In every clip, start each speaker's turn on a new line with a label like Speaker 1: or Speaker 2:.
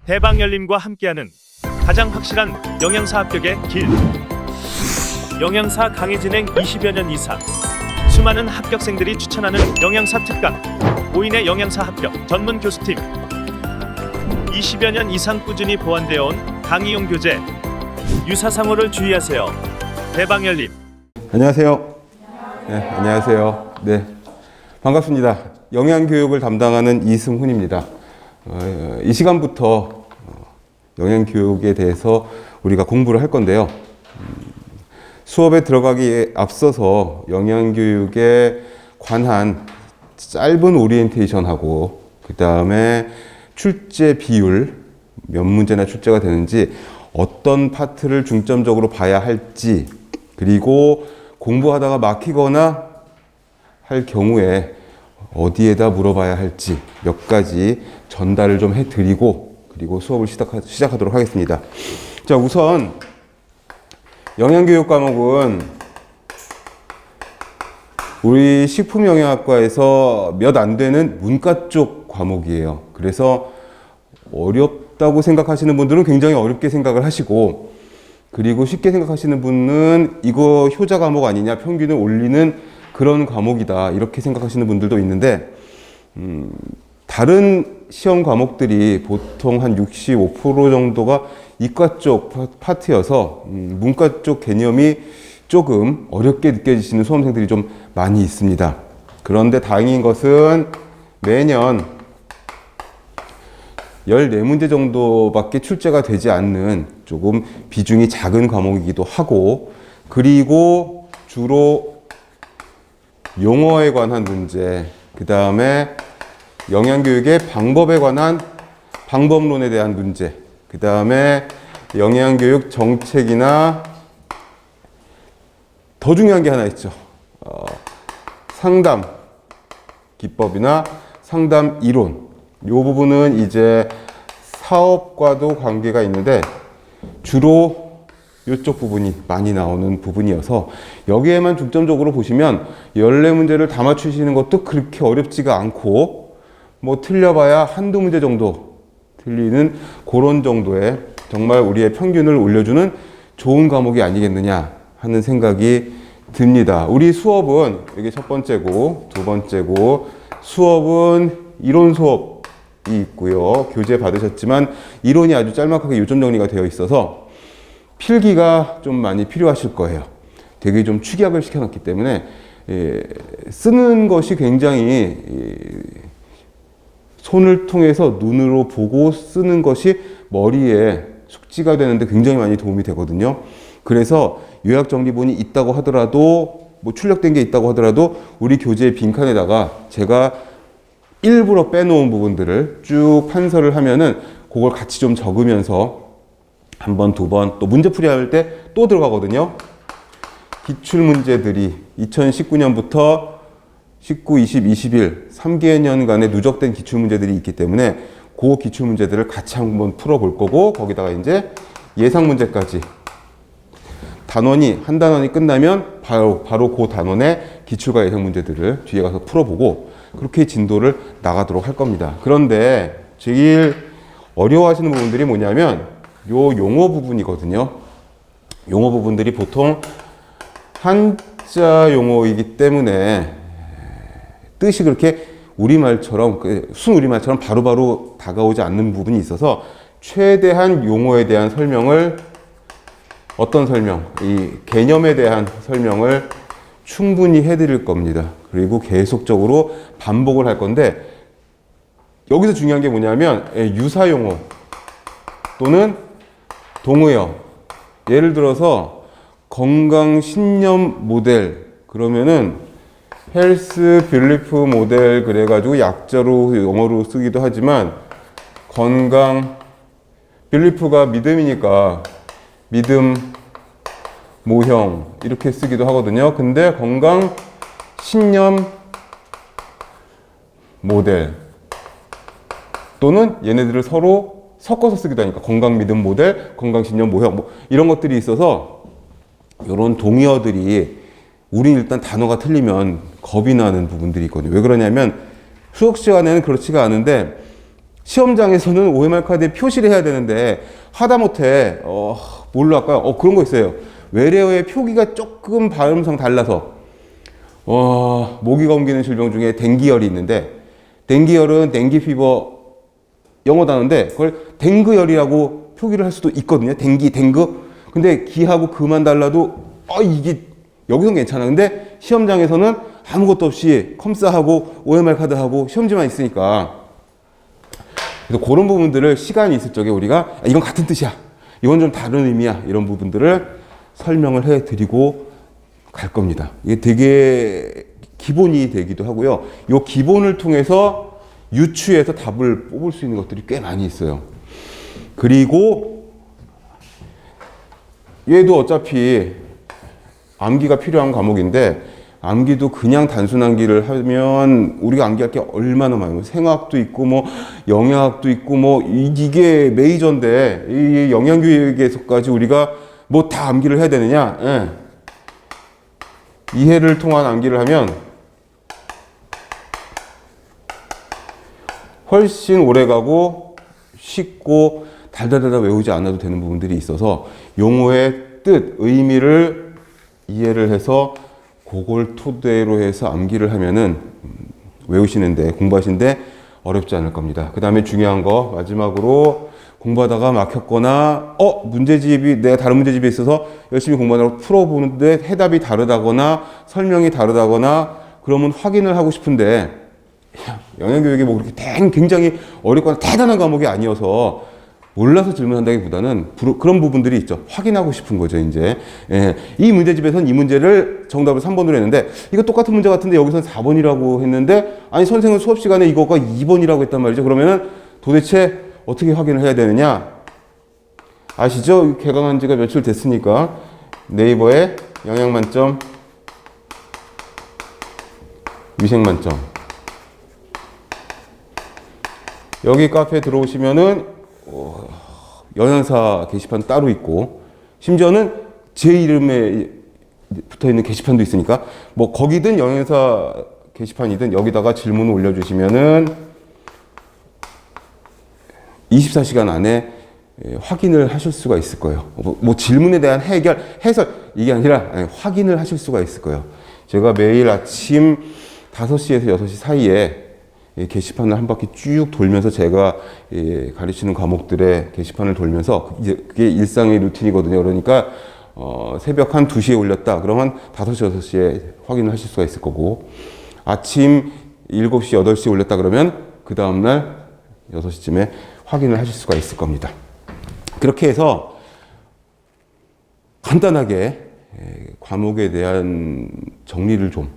Speaker 1: 대방열림과 함께하는 가장 확실한 영양사 합격의 길. 영양사 강의 진행 20여 년 이상, 수많은 합격생들이 추천하는 영양사 특강, 5인의 영양사 합격 전문 교수팀, 20여 년 이상 꾸준히 보완되어 온 강의용 교재. 유사상호를 주의하세요. 대방열림.
Speaker 2: 안녕하세요. 네, 안녕하세요. 네, 반갑습니다. 영양교육을 담당하는 이승훈입니다. 이 시간부터 영양교육에 대해서 우리가 공부를 할 건데요. 수업에 들어가기에 앞서서 영양교육에 관한 짧은 오리엔테이션하고 그 다음에 출제 비율, 몇 문제나 출제가 되는지, 어떤 파트를 중점적으로 봐야 할지, 그리고 공부하다가 막히거나 할 경우에 어디에다 물어봐야 할지 몇 가지 전달을 좀 해드리고, 그리고 수업을 시작하도록 하겠습니다. 자, 우선 영양교육 과목은 우리 식품영양학과에서 몇 안 되는 문과 쪽 과목이에요. 그래서 어렵다고 생각하시는 분들은 굉장히 어렵게 생각을 하시고, 그리고 쉽게 생각하시는 분은 이거 효자 과목 아니냐, 평균을 올리는 그런 과목이다, 이렇게 생각하시는 분들도 있는데, 다른 시험 과목들이 보통 한 65% 정도가 이과 쪽 파트여서 문과 쪽 개념이 조금 어렵게 느껴지시는 수험생들이 좀 많이 있습니다. 그런데 다행인 것은 매년 14문제 정도밖에 출제가 되지 않는 조금 비중이 작은 과목이기도 하고, 그리고 주로 용어에 관한 문제, 그 다음에 영양교육의 방법에 관한 방법론에 대한 문제, 그 다음에 영양교육 정책이나 더 중요한 게 하나 있죠. 상담 기법이나 상담 이론. 이 부분은 이제 사업과도 관계가 있는데 주로 이쪽 부분이 많이 나오는 부분이어서 여기에만 중점적으로 보시면 14문제를 다 맞추시는 것도 그렇게 어렵지가 않고, 뭐 틀려봐야 한두 문제 정도 틀리는 그런 정도의 정말 우리의 평균을 올려주는 좋은 과목이 아니겠느냐 하는 생각이 듭니다. 우리 수업은 이게 첫 번째고, 두 번째고, 수업은 이론 수업이 있고요. 교재 받으셨지만 이론이 아주 짤막하게 요점 정리가 되어 있어서 필기가 좀 많이 필요하실 거예요. 되게 좀 축약을 시켜놨기 때문에 쓰는 것이 굉장히 손을 통해서 눈으로 보고 쓰는 것이 머리에 숙지가 되는데 굉장히 많이 도움이 되거든요. 그래서 요약 정리본이 있다고 하더라도, 뭐 출력된 게 있다고 하더라도 우리 교재의 빈칸에다가 제가 일부러 빼놓은 부분들을 쭉 판서를 하면은 그걸 같이 좀 적으면서 한 번, 두 번, 또 문제풀이 할 때 또 들어가거든요. 기출문제들이 2019년부터 19, 20, 21, 3개년간의 누적된 기출문제들이 있기 때문에 그 기출문제들을 같이 한번 풀어볼 거고, 거기다가 이제 예상문제까지 단원이, 한 단원이 끝나면 바로 그 단원의 기출과 예상 문제들을 뒤에 가서 풀어보고, 그렇게 진도를 나가도록 할 겁니다. 그런데 제일 어려워하시는 부분들이 뭐냐면 요 용어 부분이거든요. 용어 부분들이 보통 한자 용어이기 때문에 뜻이 그렇게 우리말처럼, 순우리말처럼 바로바로 다가오지 않는 부분이 있어서 최대한 용어에 대한 설명을, 어떤 설명, 이 개념에 대한 설명을 충분히 해드릴 겁니다. 그리고 계속적으로 반복을 할 건데, 여기서 중요한 게 뭐냐면 유사용어 또는 동의어. 예를 들어서 건강신념 모델 그러면은 헬스 빌리프 모델 그래가지고 약자로 영어로 쓰기도 하지만, 건강 빌리프가 믿음이니까 믿음 모형 이렇게 쓰기도 하거든요. 근데 건강 신념 모델 또는 얘네들을 서로 섞어서 쓰기도 하니까 건강 믿음 모델, 건강 신념 모형, 뭐 이런 것들이 있어서 이런 동의어들이 우린 일단 단어가 틀리면 겁이 나는 부분들이 있거든요. 왜 그러냐면 수업 시간에는 그렇지가 않은데 시험장에서는 OMR 카드에 표시를 해야 되는데 하다못해 뭘로 할까요? 그런 거 있어요. 외래어의 표기가 조금 발음상 달라서 모기가 옮기는 질병 중에 댕기열이 있는데 댕기열은 댕기 피버 영어 단어인데 그걸 댕그열이라고 표기를 할 수도 있거든요. 댕그. 근데 기하고 그만 달라도 이게 여기선 괜찮아. 근데 시험장에서는 아무것도 없이 컴사하고 OMR 카드하고 시험지만 있으니까 그래서 그런 부분들을 시간이 있을 적에 우리가 이건 같은 뜻이야. 이건 좀 다른 의미야. 이런 부분들을 설명을 해드리고 갈 겁니다. 이게 되게 기본이 되기도 하고요. 이 기본을 통해서 유추해서 답을 뽑을 수 있는 것들이 꽤 많이 있어요. 그리고 얘도 어차피 암기가 필요한 과목인데 암기도 그냥 단순 암기를 하면 우리가 암기할 게 얼마나 많아요. 생화학도 있고 뭐 영양학도 있고 뭐 이게 메이저인데 이 영양교육에서까지 우리가 뭐 다 암기를 해야 되느냐? 예. 이해를 통한 암기를 하면 훨씬 오래가고 쉽고 달달달달 외우지 않아도 되는 부분들이 있어서 용어의 뜻, 의미를 이해를 해서 그걸 토대로 해서 암기를 하면은 외우시는데 공부하시는데 어렵지 않을 겁니다. 그 다음에 중요한 거 마지막으로 공부하다가 막혔거나 문제집이 내가 다른 문제집에 있어서 열심히 공부하다가 풀어보는데 해답이 다르다거나 설명이 다르다거나 그러면 확인을 하고 싶은데 영양교육이 뭐 그렇게 굉장히 어렵거나 대단한 과목이 아니어서 몰라서 질문한다기보다는 그런 부분들이 있죠. 확인하고 싶은 거죠, 이제. 예, 이 문제집에서는 이 문제를 정답을 3번으로 했는데, 이거 똑같은 문제 같은데 여기서는 4번이라고 했는데, 아니, 선생은 수업 시간에 이거가 2번이라고 했단 말이죠. 그러면은 도대체 어떻게 확인을 해야 되느냐? 아시죠? 개강한 지가 며칠 됐으니까 네이버에 영양만점, 위생만점. 여기 카페에 들어오시면은 영양사 게시판 따로 있고 심지어는 제 이름에 붙어있는 게시판도 있으니까 뭐 거기든 영양사 게시판이든 여기다가 질문을 올려주시면은 24시간 안에 확인을 하실 수가 있을 거예요. 뭐 질문에 대한 해설 이게 아니라 확인을 하실 수가 있을 거예요. 제가 매일 아침 5시에서 6시 사이에 게시판을 한 바퀴 쭉 돌면서 제가 가르치는 과목들의 게시판을 돌면서 그게 일상의 루틴이거든요. 그러니까 새벽 한 2시에 올렸다. 그러면 5시, 6시에 확인을 하실 수가 있을 거고 아침 7시, 8시에 올렸다 그러면 그 다음날 6시쯤에 확인을 하실 수가 있을 겁니다. 그렇게 해서 간단하게 과목에 대한 정리를 좀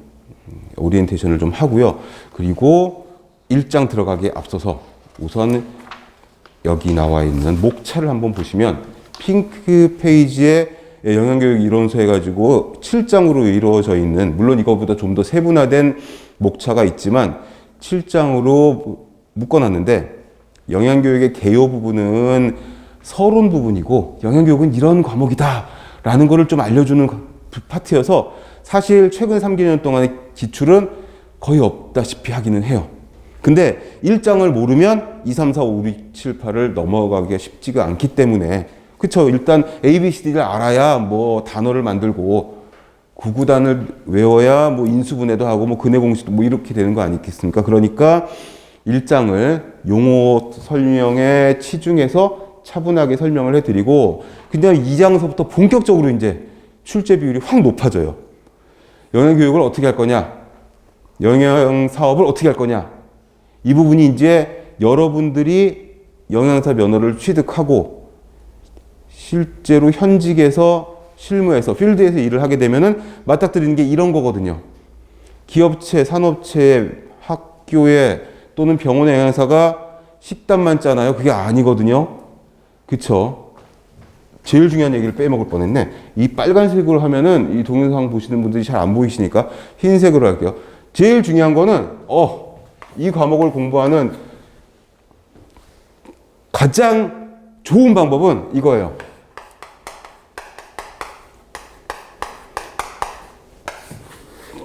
Speaker 2: 오리엔테이션을 좀 하고요. 그리고 1장 들어가기에 앞서서 우선 여기 나와 있는 목차를 한번 보시면 핑크 페이지에 영양교육 이론서 해가지고 7장으로 이루어져 있는 물론 이거보다 좀 더 세분화된 목차가 있지만 7장으로 묶어놨는데 영양교육의 개요 부분은 서론 부분이고 영양교육은 이런 과목이다 라는 거를 좀 알려주는 파트여서 사실 최근 3개년 동안의 기출은 거의 없다시피 하기는 해요. 근데 1장을 모르면 2, 3, 4, 5, 6, 7, 8을 넘어가기가 쉽지가 않기 때문에 그쵸. 일단 A, B, C, D를 알아야 뭐 단어를 만들고 구구단을 외워야 뭐 인수분해도 하고 뭐 근해 공식도 뭐 이렇게 되는 거 아니겠습니까? 그러니까 1장을 용어 설명에 치중해서 차분하게 설명을 해드리고 그냥 2장서부터 본격적으로 이제 출제 비율이 확 높아져요. 영양교육을 어떻게 할 거냐? 영양사업을 어떻게 할 거냐? 이 부분이 이제 여러분들이 영양사 면허를 취득하고 실제로 현직에서 실무에서 필드에서 일을 하게 되면은 맞닥뜨리는 게 이런 거거든요. 기업체, 산업체, 학교에 또는 병원의 영양사가 식단만 짜나요? 그게 아니거든요. 그쵸? 제일 중요한 얘기를 빼먹을 뻔했네. 이 빨간색으로 하면은 이 동영상 보시는 분들이 잘 안 보이시니까 흰색으로 할게요. 제일 중요한 거는 이 과목을 공부하는 가장 좋은 방법은 이거예요.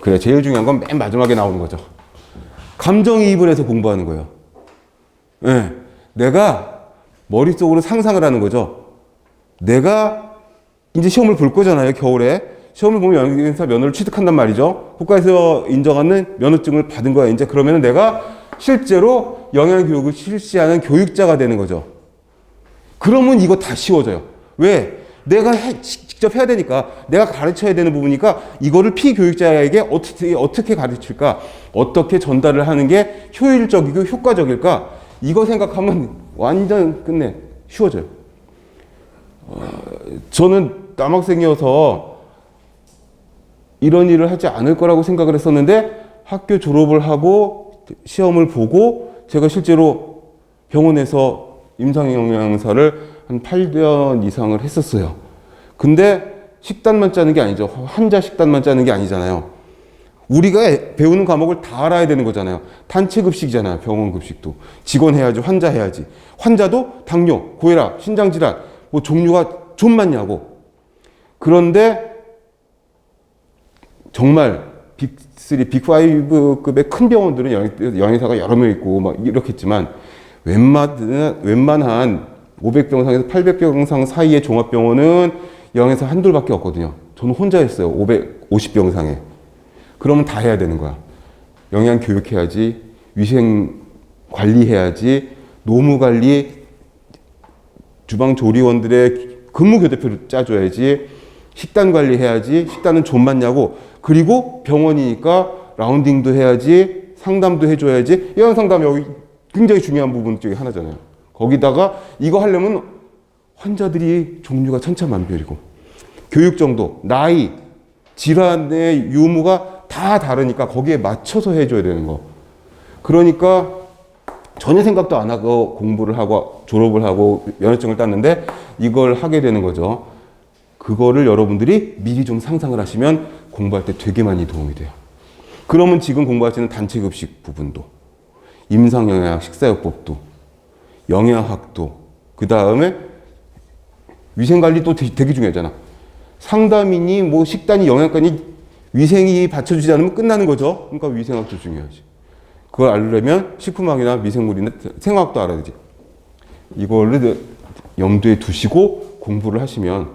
Speaker 2: 그래, 제일 중요한 건 맨 마지막에 나오는 거죠. 감정이입을 해서 공부하는 거예요. 네. 내가 머릿속으로 상상을 하는 거죠. 내가 이제 시험을 볼 거잖아요, 겨울에. 시험을 보면 영양사 면허를 취득한단 말이죠. 국가에서 인정하는 면허증을 받은 거야. 이제 그러면 내가 실제로 영양교육을 실시하는 교육자가 되는 거죠. 그러면 이거 다 쉬워져요. 왜? 내가 직접 해야 되니까, 내가 가르쳐야 되는 부분이니까 이거를 피교육자에게 어떻게 가르칠까? 어떻게 전달을 하는 게 효율적이고 효과적일까? 이거 생각하면 완전 끝내 쉬워져요. 저는 남학생이어서 이런 일을 하지 않을 거라고 생각을 했었는데 학교 졸업을 하고 시험을 보고 제가 실제로 병원에서 임상영양사를 한 8년 이상을 했었어요. 근데 식단만 짜는 게 아니죠. 환자 식단만 짜는 게 아니잖아요. 우리가 배우는 과목을 다 알아야 되는 거잖아요. 단체 급식이잖아요. 병원 급식도. 직원 해야지, 환자 해야지. 환자도 당뇨, 고혈압, 신장질환, 뭐 종류가 좀 많냐고. 그런데 정말 빅3, 빅5급의 큰 병원들은 영양사가 여러 명 있고 막 이렇겠지만 웬만한 500병상에서 800병상 사이의 종합병원은 영양사 한둘밖에 없거든요. 저는 혼자 했어요. 550병상에. 그러면 다 해야 되는 거야. 영양 교육해야지, 위생 관리해야지, 노무 관리, 주방 조리원들의 근무 교대표를 짜줘야지, 식단 관리해야지, 식단은 좀 맞냐고, 그리고 병원이니까 라운딩도 해야지, 상담도 해줘야지. 영양 상담 여기 굉장히 중요한 부분 중에 하나잖아요. 거기다가 이거 하려면 환자들이 종류가 천차만별이고 교육 정도, 나이, 질환의 유무가 다 다르니까 거기에 맞춰서 해줘야 되는 거. 그러니까 전혀 생각도 안 하고 공부를 하고 졸업을 하고 면허증을 땄는데 이걸 하게 되는 거죠. 그거를 여러분들이 미리 좀 상상을 하시면 공부할 때 되게 많이 도움이 돼요. 그러면 지금 공부하시는 단체급식 부분도, 임상영양학 식사요법도, 영양학도, 그 다음에 위생관리도 되게 중요하잖아. 상담이니 뭐 식단이 영양가니 위생이 받쳐주지 않으면 끝나는 거죠. 그러니까 위생학도 중요하지. 그걸 알려면 식품학이나 미생물이나 생화학도 알아야 되지. 이거를 염두에 두시고 공부를 하시면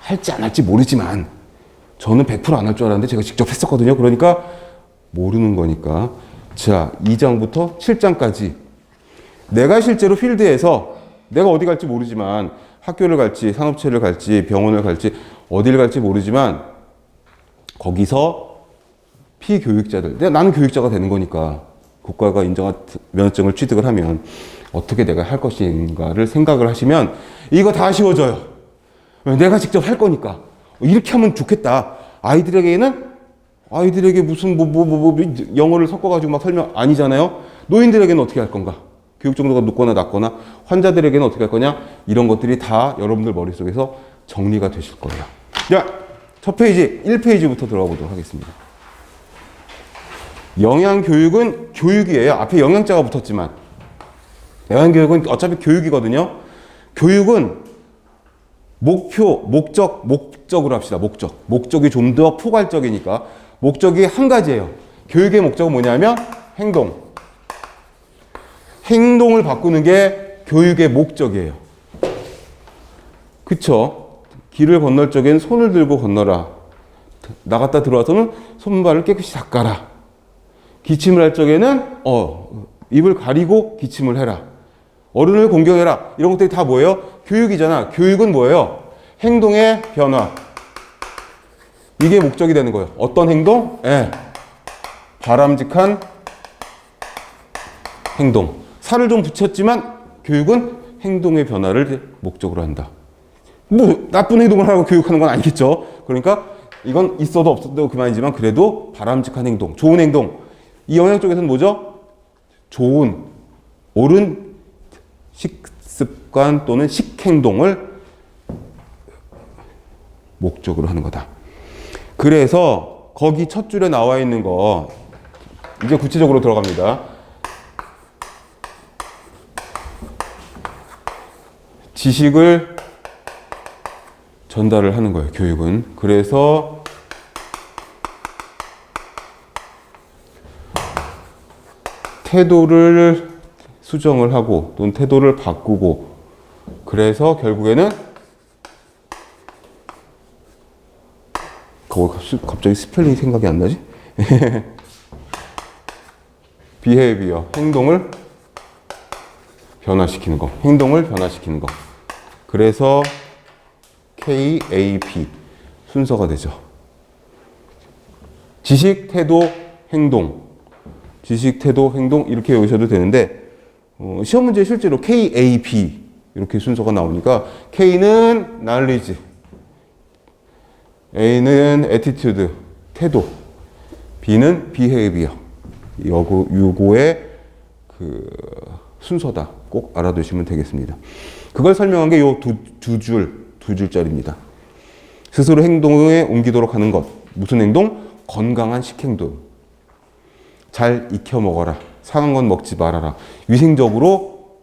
Speaker 2: 할지 안 할지 모르지만 저는 100%안 할 줄 알았는데 제가 직접 했었거든요. 그러니까 모르는 거니까. 자, 2장부터 7장까지 내가 실제로 필드에서 내가 어디 갈지 모르지만 학교를 갈지 산업체를 갈지 병원을 갈지 어디를 갈지 모르지만 거기서 피교육자들, 나는 교육자가 되는 거니까 국가가 인정한 면허증을 취득을 하면 어떻게 내가 할 것인가를 생각을 하시면 이거 다 쉬워져요. 내가 직접 할 거니까 이렇게 하면 좋겠다. 아이들에게 무슨 영어를 섞어가지고 막 설명 아니잖아요. 노인들에게는 어떻게 할 건가? 교육 정도가 높거나 낮거나 환자들에게는 어떻게 할 거냐? 이런 것들이 다 여러분들 머릿속에서 정리가 되실 거예요. 자, 첫 페이지 1페이지부터 들어가 보도록 하겠습니다. 영양교육은 교육이에요. 앞에 영양자가 붙었지만 영양교육은 어차피 교육이거든요. 교육은 목적으로 합시다. 목적이 좀 더 포괄적이니까 목적이 한 가지예요. 교육의 목적은 뭐냐면 행동을 바꾸는 게 교육의 목적이에요. 그쵸? 길을 건널 적엔 손을 들고 건너라. 나갔다 들어와서는 손발을 깨끗이 닦아라. 기침을 할 적에는 입을 가리고 기침을 해라. 어른을 공경해라. 이런 것들이 다 뭐예요? 교육이잖아. 교육은 뭐예요? 행동의 변화. 이게 목적이 되는 거예요. 어떤 행동? 바람직한 행동. 살을 좀 붙였지만 교육은 행동의 변화를 목적으로 한다. 뭐 나쁜 행동을 하라고 교육하는 건 아니겠죠. 그러니까 이건 있어도 없어도 그만이지만 그래도 바람직한 행동, 좋은 행동. 이 영양 쪽에서는 뭐죠? 좋은, 옳은 식습관 또는 식행동을 목적으로 하는 거다. 그래서 거기 첫 줄에 나와 있는 거 이제 구체적으로 들어갑니다. 지식을 전달을 하는 거예요, 교육은. 그래서 태도를 수정을 하고 또는 태도를 바꾸고 그래서 결국에는 갑자기 스펠링이 생각이 안 나지? behavior, 행동을 변화시키는 거. 행동을 변화시키는 거. 그래서 KAP 순서가 되죠. 지식, 태도, 행동. 지식, 태도, 행동 이렇게 외우셔도 되는데 시험 문제에 실제로 KAP 이렇게 순서가 나오니까 K는 knowledge, A는 attitude, 태도, B는 behavior. 요거의 그 순서다. 꼭 알아두시면 되겠습니다. 그걸 설명한 게 요 두 줄짜리입니다. 스스로 행동에 옮기도록 하는 것. 무슨 행동? 건강한 식행동. 잘 익혀 먹어라. 상한 건 먹지 말아라. 위생적으로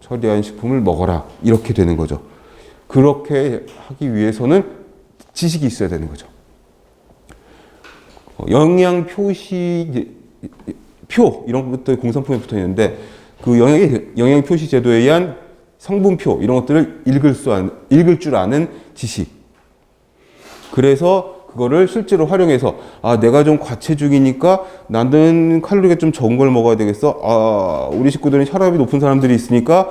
Speaker 2: 처리한 식품을 먹어라. 이렇게 되는 거죠. 그렇게 하기 위해서는 지식이 있어야 되는 거죠. 영양 표시 표 이런 것들 공산품에 붙어 있는데 그 영양 표시 제도에 의한 성분표 이런 것들을 읽을 줄 아는 지식. 그래서 그거를 실제로 활용해서 내가 좀 과체중이니까 나는 칼로리가 좀 적은 걸 먹어야 되겠어. 우리 식구들은 혈압이 높은 사람들이 있으니까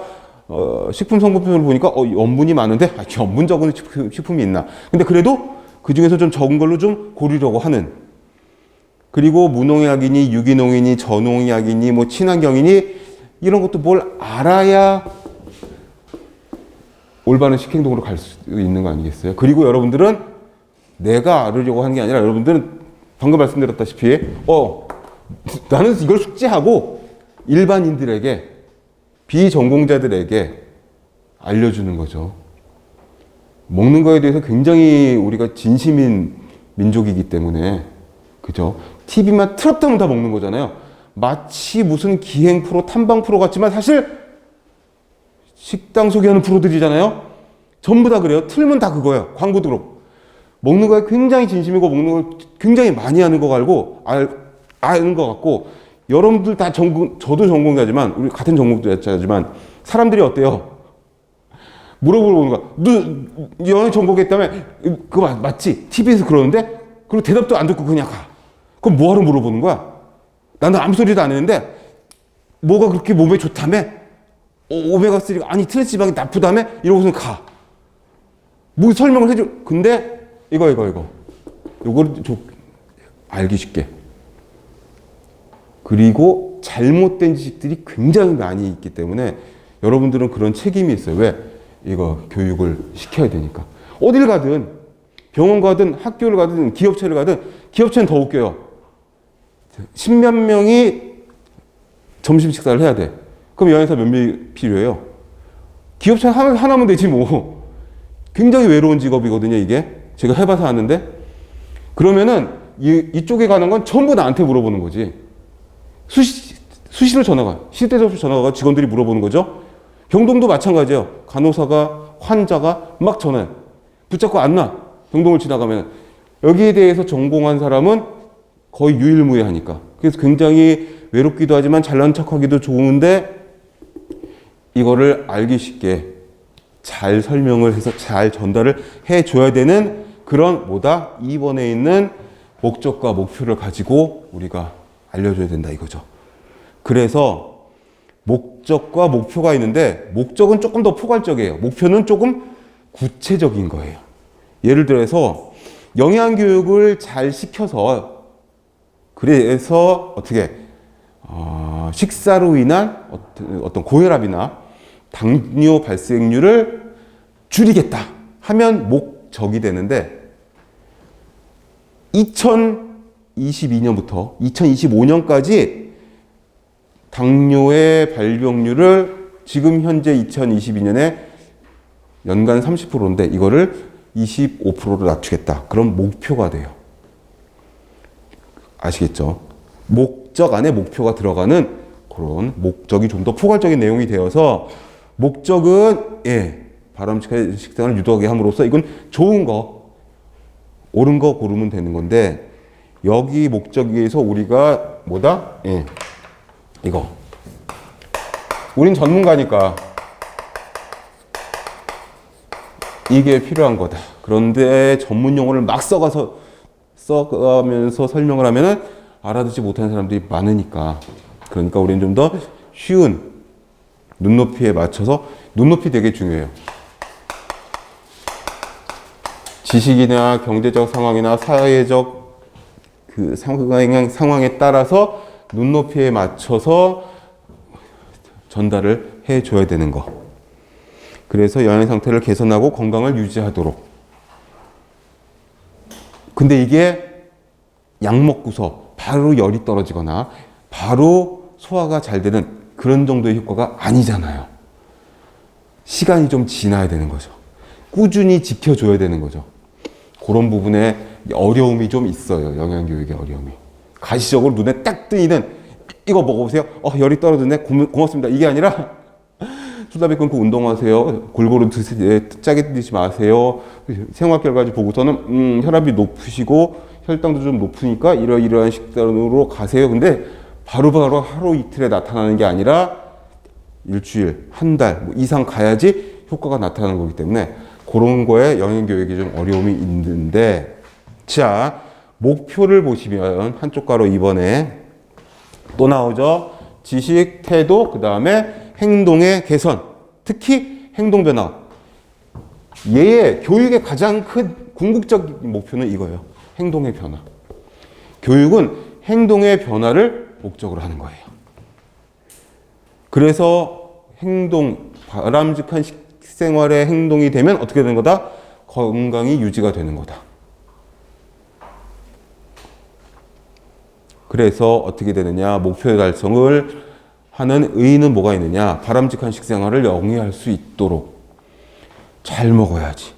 Speaker 2: 식품 성분표를 보니까 염분이 많은데 염분 적은 식품이 있나. 근데 그래도 그 중에서 좀 적은 걸로 좀 고르려고 하는. 그리고 무농약이니 유기농이니 저농약이니 뭐 친환경이니 이런 것도 뭘 알아야 올바른 식행동으로 갈 수 있는 거 아니겠어요? 그리고 여러분들은 내가 알으려고 하는 게 아니라 여러분들은 방금 말씀드렸다시피 나는 이걸 숙지하고 일반인들에게 비전공자들에게 알려주는 거죠. 먹는 거에 대해서 굉장히 우리가 진심인 민족이기 때문에 그죠? TV만 틀었다면 다 먹는 거잖아요. 마치 무슨 기행 프로, 탐방 프로 같지만 사실 식당 소개하는 프로들이잖아요. 전부 다 그래요. 틀면 다 그거예요. 광고도 그렇고. 먹는 거에 굉장히 진심이고 먹는 걸 굉장히 많이 하는 거 알고 아는 것 같고 여러분들 다 저도 전공자지만 우리 같은 전공자지만 사람들이 어때요? 물어보는 거야. 너 영양 전공했다며? 그거 맞지? TV에서 그러는데? 그리고 대답도 안 듣고 그냥 가. 그럼 뭐하러 물어보는 거야? 나는 아무 소리도 안 했는데 뭐가 그렇게 몸에 좋다며? 오메가3가 아니 트랜스지방이 나쁘다며? 이러고서 가. 뭐 설명을 해줘. 근데 이거를 좀 알기 쉽게. 그리고 잘못된 지식들이 굉장히 많이 있기 때문에 여러분들은 그런 책임이 있어요. 왜? 이거 교육을 시켜야 되니까. 어딜 가든 병원 가든 학교를 가든 기업체를 가든 기업체는 더 웃겨요. 10몇 명이 점심 식사를 해야 돼. 그럼 여행사 몇 명이 필요해요? 기업체 하나면 되지 뭐. 굉장히 외로운 직업이거든요, 이게. 제가 해봐서 아는데. 그러면은 이쪽에 가는 건 전부 나한테 물어보는 거지. 수시로 전화가, 시대 접수 전화가 직원들이 물어보는 거죠. 병동도 마찬가지예요. 간호사가, 환자가 막 전화해. 붙잡고 안 놔. 병동을 지나가면. 여기에 대해서 전공한 사람은 거의 유일무이하니까. 그래서 굉장히 외롭기도 하지만 잘난 척하기도 좋은데 이거를 알기 쉽게 잘 설명을 해서 잘 전달을 해줘야 되는 그런 2번에 있는 목적과 목표를 가지고 우리가 알려줘야 된다 이거죠. 그래서 목적과 목표가 있는데 목적은 조금 더 포괄적이에요. 목표는 조금 구체적인 거예요. 예를 들어서 영양교육을 잘 시켜서 그래서 어떻게 식사로 인한 어떤 고혈압이나 당뇨 발생률을 줄이겠다 하면 목적이 되는데 2022년부터 2025년까지 당뇨의 발병률을 지금 현재 2022년에 연간 30%인데 이거를 25%로 낮추겠다. 그럼 목표가 돼요. 아시겠죠? 목적 안에 목표가 들어가는 그런 목적이 좀 더 포괄적인 내용이 되어서 목적은 바람직한 식단을 유도하게 함으로써 이건 좋은 거, 옳은 거 고르면 되는 건데 여기 목적에 의해서 우리가 이거 우린 전문가니까 이게 필요한 거다. 그런데 전문 용어를 막 써가면서 설명을 하면은 알아듣지 못하는 사람들이 많으니까. 그러니까 우리는 좀 더 쉬운 눈높이에 맞춰서, 눈높이 되게 중요해요. 지식이나 경제적 상황이나 사회적 그 상황에 따라서 눈높이에 맞춰서 전달을 해줘야 되는 거. 그래서 영양 상태를 개선하고 건강을 유지하도록. 근데 이게 약 먹고서 바로 열이 떨어지거나 바로 소화가 잘 되는 그런 정도의 효과가 아니잖아요. 시간이 좀 지나야 되는 거죠. 꾸준히 지켜줘야 되는 거죠. 그런 부분에 어려움이 좀 있어요. 영양교육의 어려움이. 가시적으로 눈에 딱 뜨이는 이거 먹어보세요. 열이 떨어졌네. 고맙습니다. 이게 아니라 수다비 끊고 운동하세요. 골고루 드세요. 짜게 드시지 마세요. 생활 결과지 보고서는 혈압이 높으시고 혈당도 좀 높으니까 이러이러한 식단으로 가세요. 근데 바로바로 하루 이틀에 나타나는 게 아니라 일주일, 한 달 이상 가야지 효과가 나타나는 거기 때문에 그런 거에 영양교육이 좀 어려움이 있는데, 자, 목표를 보시면 한쪽 가로 이번에 또 나오죠. 지식, 태도, 그 다음에 행동의 개선, 특히 행동 변화. 얘의 교육의 가장 큰 궁극적인 목표는 이거예요. 행동의 변화. 교육은 행동의 변화를 목적으로 하는 거예요. 그래서 바람직한 식생활의 행동이 되면 어떻게 되는 거다? 건강이 유지가 되는 거다. 그래서 어떻게 되느냐? 목표 달성을 하는 의의는 뭐가 있느냐? 바람직한 식생활을 영위할 수 있도록 잘 먹어야지.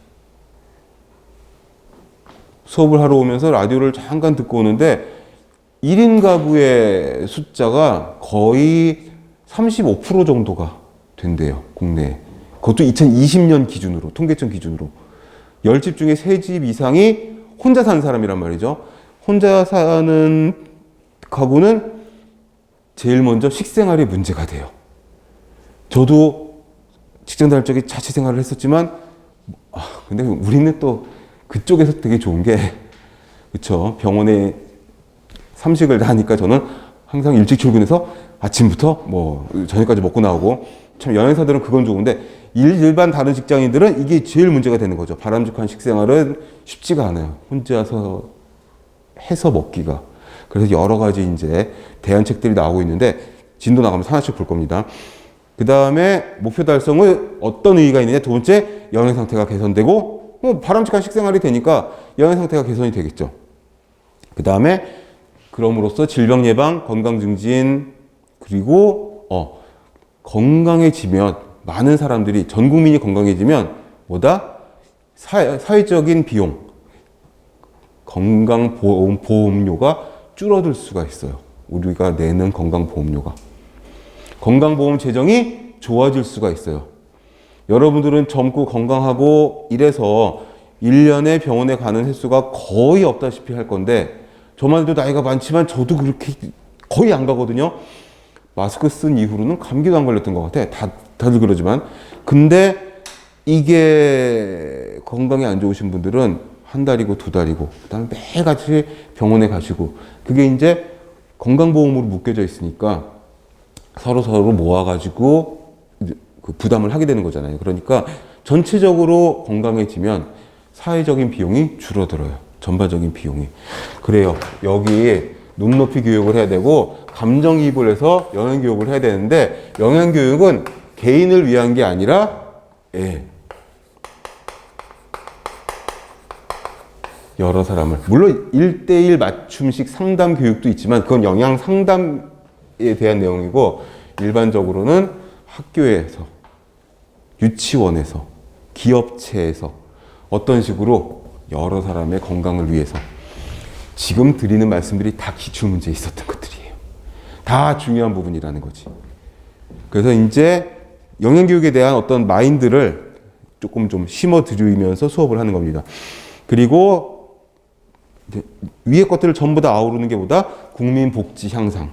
Speaker 2: 수업을 하러 오면서 라디오를 잠깐 듣고 오는데 1인 가구의 숫자가 거의 35% 정도가 된대요. 국내에. 그것도 2020년 기준으로, 통계청 기준으로. 10집 중에 3집 이상이 혼자 사는 사람이란 말이죠. 혼자 사는 가구는 제일 먼저 식생활이 문제가 돼요. 저도 직장 다닐 적에 자취 생활을 했었지만, 근데 우리는 또 그쪽에서 되게 좋은 게, 그쵸. 병원에 삼식을 다 하니까 저는 항상 일찍 출근해서 아침부터 저녁까지 먹고 나오고, 참 영양사들은 그건 좋은데, 일반 다른 직장인들은 이게 제일 문제가 되는 거죠. 바람직한 식생활은 쉽지가 않아요. 혼자서 해서 먹기가. 그래서 여러 가지 이제 대안책들이 나오고 있는데, 진도 나가면서 하나씩 볼 겁니다. 그 다음에 목표 달성은 어떤 의의가 있느냐. 두 번째, 영양 상태가 개선되고, 바람직한 식생활이 되니까 영양 상태가 개선이 되겠죠. 그 다음에 그럼으로써 질병 예방, 건강 증진, 그리고 건강해지면, 많은 사람들이, 전 국민이 건강해지면 뭐다? 사회적인 비용, 건강보험료가 줄어들 수가 있어요. 우리가 내는 건강보험료가. 건강보험 재정이 좋아질 수가 있어요. 여러분들은 젊고 건강하고 이래서 1년에 병원에 가는 횟수가 거의 없다시피 할 건데, 저만 해도 나이가 많지만 저도 그렇게 거의 안 가거든요. 마스크 쓴 이후로는 감기도 안 걸렸던 것 같아. 다들 그러지만. 근데 이게 건강에 안 좋으신 분들은 한 달이고 두 달이고, 그 다음에 매일같이 병원에 가시고, 그게 이제 건강보험으로 묶여져 있으니까 서로 모아가지고 그 부담을 하게 되는 거잖아요. 그러니까 전체적으로 건강해지면 사회적인 비용이 줄어들어요. 전반적인 비용이. 그래요. 여기 눈높이 교육을 해야 되고, 감정이입을 해서 영양교육을 해야 되는데, 영양교육은 개인을 위한 게 아니라, 여러 사람을. 물론 1대1 맞춤식 상담 교육도 있지만, 그건 영양 상담에 대한 내용이고, 일반적으로는 학교에서, 유치원에서, 기업체에서 어떤 식으로 여러 사람의 건강을 위해서, 지금 드리는 말씀들이 다 기출문제에 있었던 것들이에요. 다 중요한 부분이라는 거지. 그래서 이제 영양교육에 대한 어떤 마인드를 조금 좀 심어드리면서 수업을 하는 겁니다. 그리고 위에 것들을 전부 다 아우르는 게 뭐다? 국민 복지 향상.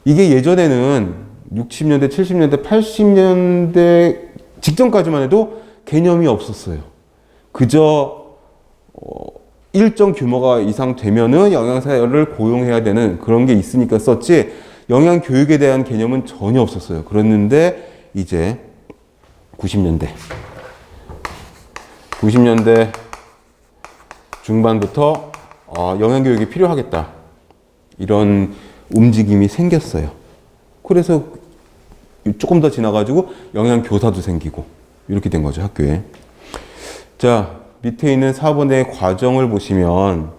Speaker 2: 이게 예전에는 60년대, 70년대, 80년대 직전까지만 해도 개념이 없었어요. 그저 일정 규모가 이상 되면은 영양사를 고용해야 되는 그런 게 있으니까 썼지 영양 교육에 대한 개념은 전혀 없었어요. 그랬는데 이제 90년대 중반부터 영양 교육이 필요하겠다. 이런 움직임이 생겼어요. 그래서 조금 더 지나가지고 영양 교사도 생기고 이렇게 된 거죠, 학교에. 자, 밑에 있는 4번의 과정을 보시면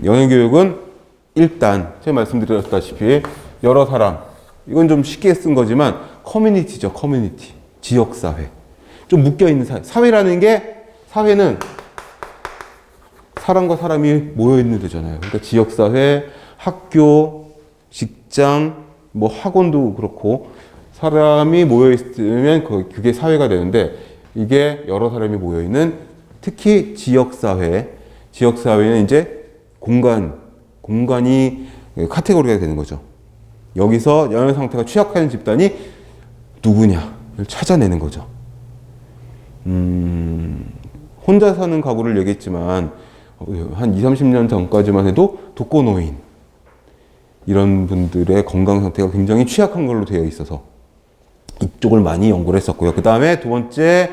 Speaker 2: 영양교육은 일단 제가 말씀드렸다시피 여러 사람, 이건 좀 쉽게 쓴 거지만 커뮤니티죠. 커뮤니티, 지역사회. 좀 묶여있는 사회. 사회라는 게, 사회는 사람과 사람이 모여있는 데잖아요. 그러니까 지역사회, 학교, 직장, 뭐 학원도 그렇고 사람이 모여있으면 그게 사회가 되는데 이게 여러 사람이 모여있는 특히 지역사회는 이제 공간이 카테고리가 되는 거죠. 여기서 영양 상태가 취약한 집단이 누구냐를 찾아내는 거죠. 혼자 사는 가구를 얘기했지만 한 20, 30년 전까지만 해도 독거노인 이런 분들의 건강 상태가 굉장히 취약한 걸로 되어 있어서 이쪽을 많이 연구를 했었고요. 그 다음에 두 번째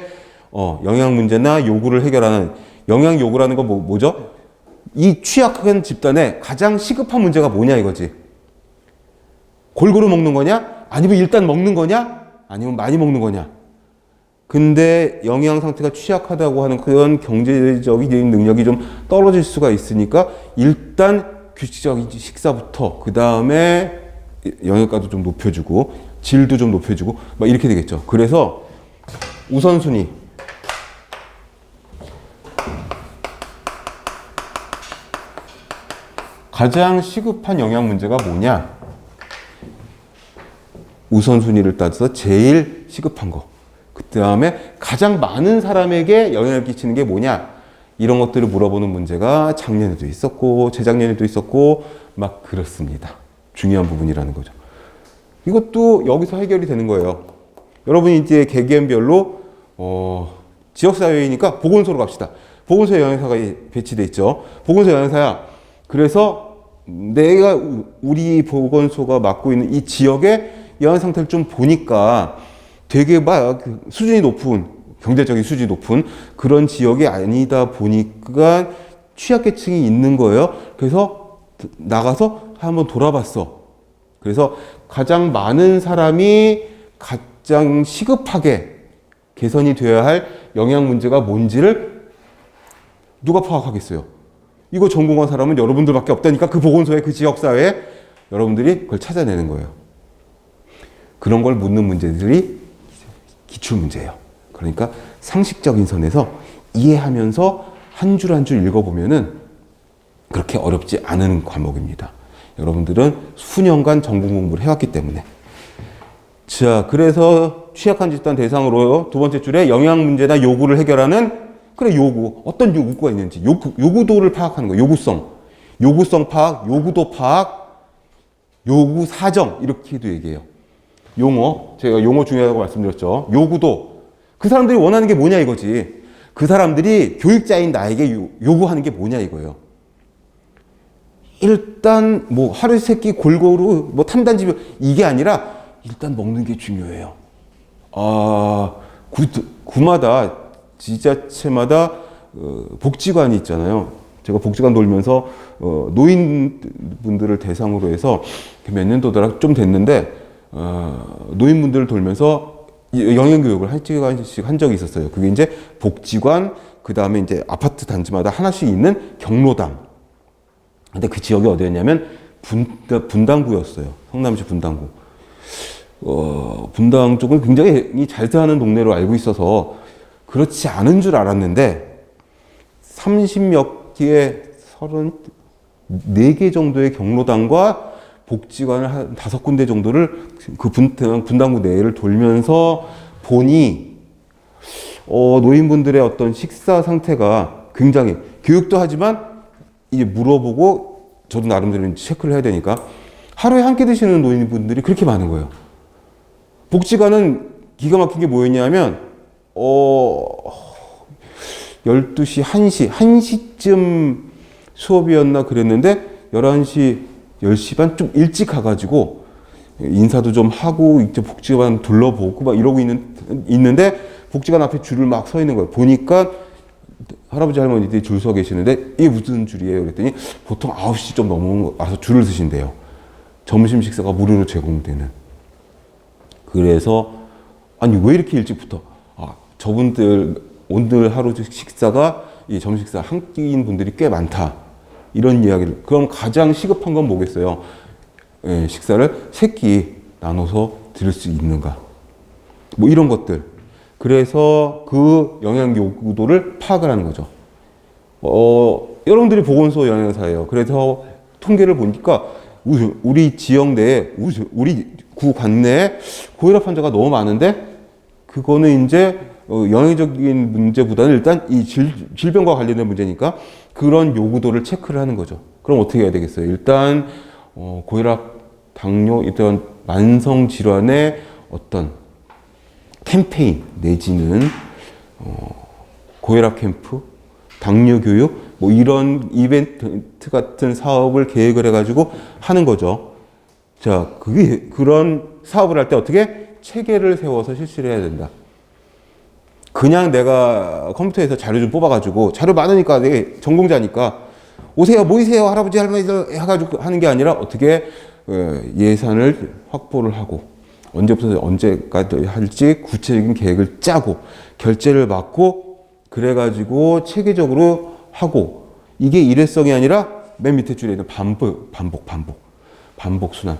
Speaker 2: 영양 문제나 요구를 해결하는 영양 요구라는 건 뭐죠? 이 취약한 집단의 가장 시급한 문제가 뭐냐 이거지. 골고루 먹는 거냐? 아니면 일단 먹는 거냐? 아니면 많이 먹는 거냐? 근데 영양 상태가 취약하다고 하는 그런 경제적인 능력이 좀 떨어질 수가 있으니까 일단 규칙적인 식사부터 그 다음에 영양가도 좀 높여주고 질도 좀 높여주고 막 이렇게 되겠죠. 그래서 우선순위 가장 시급한 영양 문제가 뭐냐? 우선순위를 따져서 제일 시급한 거. 그 다음에 가장 많은 사람에게 영향을 끼치는 게 뭐냐? 이런 것들을 물어보는 문제가 작년에도 있었고 재작년에도 있었고 막 그렇습니다. 중요한 부분이라는 거죠. 이것도 여기서 해결이 되는 거예요. 여러분이 이제 개개인별로 지역사회이니까 보건소로 갑시다. 보건소에 영양사가 배치돼 있죠. 보건소 영양사야. 그래서 내가 우리 보건소가 맡고 있는 이 지역의 영양 상태를 좀 보니까 되게 막 수준이 높은 경제적인 수준이 높은 그런 지역이 아니다 보니까 취약계층이 있는 거예요. 그래서 나가서 한번 돌아봤어. 그래서 가장 많은 사람이 가장 시급하게 개선이 되어야 할 영양 문제가 뭔지를 누가 파악하겠어요? 이거 전공한 사람은 여러분들밖에 없다니까 그 보건소에 그 지역사회에 여러분들이 그걸 찾아내는 거예요. 그런 걸 묻는 문제들이 기출문제예요. 그러니까 상식적인 선에서 이해하면서 한 줄 한 줄 읽어보면은 그렇게 어렵지 않은 과목입니다. 여러분들은 수년간 전공 공부를 해왔기 때문에. 자, 그래서 취약한 집단 대상으로 두 번째 줄에 영양 문제나 요구를 해결하는 요구. 어떤 요구가 있는지. 요구도를 파악하는 거예요. 요구성 파악, 요구도 파악, 요구 사정. 이렇게도 얘기해요. 용어. 제가 용어 중요하다고 말씀드렸죠. 요구도. 그 사람들이 원하는 게 뭐냐 이거지. 그 사람들이 교육자인 나에게 요구하는 게 뭐냐 이거예요. 일단 뭐 하루 세 끼 골고루 뭐 탄단지표 이게 아니라 일단 먹는 게 중요해요. 구마다 지자체마다 복지관이 있잖아요. 제가 복지관 돌면서 노인분들을 대상으로 해서 몇 년도더라 좀 됐는데 노인분들을 돌면서 영양교육을 한 시간씩 한 적이 있었어요. 그게 이제 복지관, 그 다음에 이제 아파트 단지마다 하나씩 있는 경로당. 근데 그 지역이 어디였냐면 분당구였어요. 성남시 분당구. 분당 쪽은 굉장히 잘 사는 동네로 알고 있어서 그렇지 않은 줄 알았는데 30몇 개의 34개 정도의 경로당과 복지관을 한 5군데 정도를 그 분당구 내를 돌면서 보니 노인분들의 어떤 식사 상태가 굉장히 교육도 하지만 이제 물어보고 저도 나름대로 체크를 해야 되니까 하루에 한 끼 드시는 노인분들이 그렇게 많은 거예요. 복지관은 기가 막힌 게 뭐였냐면 12시, 1시쯤 수업이었나 그랬는데 11시, 10시 반 좀 일찍 가가지고 인사도 좀 하고 이제 복지관 둘러보고 막 이러고 있는데 복지관 앞에 줄을 막 서 있는 거예요. 보니까 할아버지 할머니들이 줄 서 계시는데 이게 무슨 줄이에요? 그랬더니 보통 9시 좀 넘어서 줄을 서신대요. 점심 식사가 무료로 제공되는. 그래서 아니 왜 이렇게 일찍부터? 저분들 오늘 하루 식사가 이 점심 식사 한 끼인 분들이 꽤 많다. 이런 이야기를. 그럼 가장 시급한 건 뭐겠어요? 예, 식사를 3끼 나눠서 드릴 수 있는가? 뭐 이런 것들. 그래서 그 영양 요구도를 파악을 하는 거죠. 여러분들이 보건소 영양사예요. 그래서 통계를 보니까 우리 지역 내에, 우리 구 관내에 고혈압 환자가 너무 많은데 그거는 이제 영양적인 문제보다는 일단 이 질병과 관련된 문제니까 그런 요구도를 체크를 하는 거죠. 그럼 어떻게 해야 되겠어요? 일단 고혈압, 당뇨, 이런 만성 질환의 어떤 캠페인 내지는 고혈압 캠프, 당뇨 교육 뭐 이런 이벤트 같은 사업을 계획을 해가지고 하는 거죠. 자, 그런 사업을 할 때 어떻게 체계를 세워서 실시를 해야 된다. 그냥 내가 컴퓨터에서 자료 좀 뽑아가지고 자료 많으니까 내가 전공자니까 오세요, 모이세요, 할아버지 할머니들 해가지고 하는 게 아니라 어떻게 예산을 확보를 하고 언제부터 언제까지 할지 구체적인 계획을 짜고 결제를 받고 그래가지고 체계적으로 하고 이게 일회성이 아니라 맨 밑에 줄에 있는 반복 순환.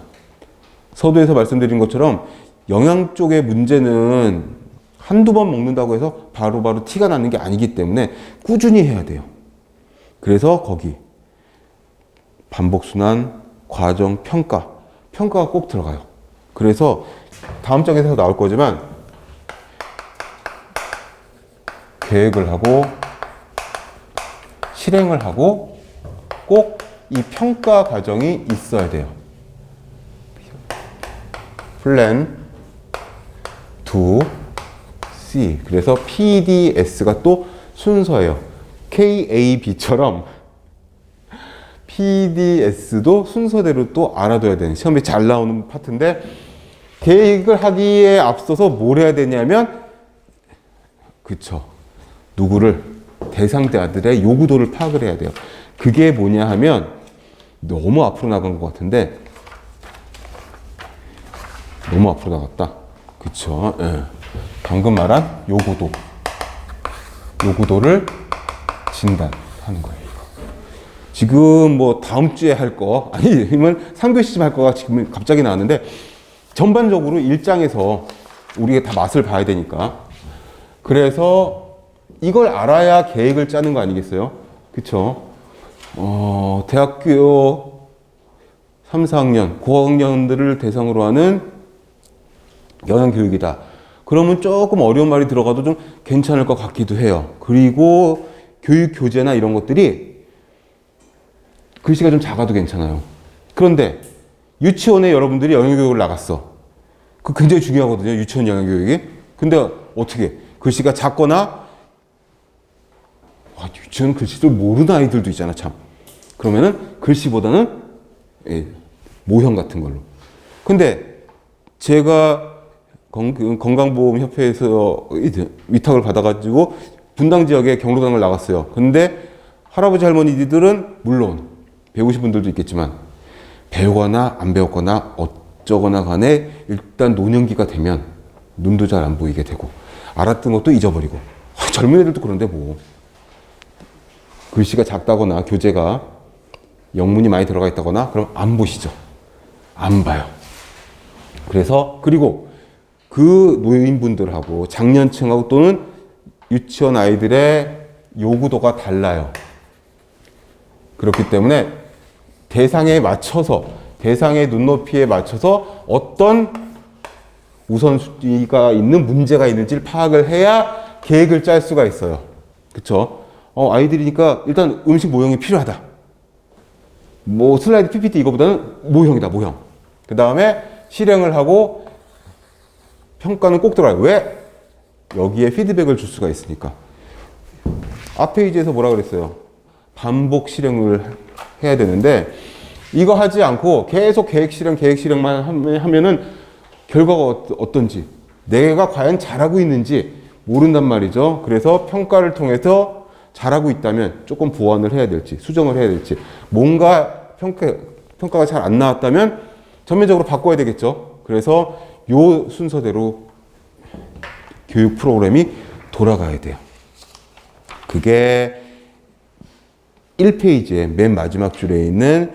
Speaker 2: 서두에서 말씀드린 것처럼 영양 쪽의 문제는 한두 번 먹는다고 해서 바로바로 티가 나는 게 아니기 때문에 꾸준히 해야 돼요. 그래서 거기 반복순환, 과정, 평가가 꼭 들어가요. 그래서 다음 장에서 나올 거지만 계획을 하고 실행을 하고 꼭 이 평가 과정이 있어야 돼요. 플랜, 두, C. 그래서 PDS가 또 순서예요. KAB처럼 PDS도 순서대로 또 알아둬야 되는 시험에 잘 나오는 파트인데 계획을 하기에 앞서서 뭘 해야 되냐면 누구를 대상자들의 요구도를 파악을 해야 돼요. 그게 뭐냐 하면 너무 앞으로 나간 것 같은데 너무 앞으로 나갔다. 그쵸? 예. 방금 말한 요구도를 진단하는 거예요. 지금 뭐 다음 주에 할 거, 아니면 3교시쯤 할 거가 지금 갑자기 나왔는데 전반적으로 1장에서 우리가 다 맛을 봐야 되니까 그래서 이걸 알아야 계획을 짜는 거 아니겠어요? 그쵸? 대학교 3, 4학년, 고학년들을 대상으로 하는 영양교육이다. 그러면 조금 어려운 말이 들어가도 좀 괜찮을 것 같기도 해요. 그리고 교육 교재나 이런 것들이 글씨가 좀 작아도 괜찮아요. 그런데 유치원에 여러분들이 영양교육을 나갔어. 그 굉장히 중요하거든요. 유치원 영양교육이. 근데 어떻게 글씨가 작거나 유치원 글씨도 모르는 아이들도 있잖아 참. 그러면은 글씨보다는 모형 같은 걸로. 근데 제가 건강보험협회에서 위탁을 받아가지고 분당 지역에 경로당을 나갔어요. 근데 할아버지 할머니들은 물론 배우신 분들도 있겠지만 배우거나 안 배웠거나 어쩌거나 간에 일단 노년기가 되면 눈도 잘 안 보이게 되고 알았던 것도 잊어버리고 젊은 애들도 그런데 뭐 글씨가 작다거나 교재가 영문이 많이 들어가 있다거나 그럼 안 보시죠. 안 봐요. 그래서 그리고 그 노인분들하고 장년층하고 또는 유치원 아이들의 요구도가 달라요. 그렇기 때문에 대상에 맞춰서 대상의 눈높이에 맞춰서 어떤 우선순위가 있는 문제가 있는지를 파악을 해야 계획을 짤 수가 있어요. 그쵸? 아이들이니까 일단 음식 모형이 필요하다. 뭐 슬라이드 PPT 이거보다는 모형이다, 모형. 그 다음에 실행을 하고 평가는 꼭 들어가요. 왜? 여기에 피드백을 줄 수가 있으니까. 앞 페이지에서 뭐라 그랬어요? 반복 실행을 해야 되는데 이거 하지 않고 계속 계획 실행만 하면은 결과가 어떤지, 내가 과연 잘하고 있는지 모른단 말이죠. 그래서 평가를 통해서 잘하고 있다면 조금 보완을 해야 될지, 수정을 해야 될지, 뭔가 평가가 잘 안 나왔다면 전면적으로 바꿔야 되겠죠. 그래서 요 순서대로 교육 프로그램이 돌아가야 돼요. 그게 1페이지의 맨 마지막 줄에 있는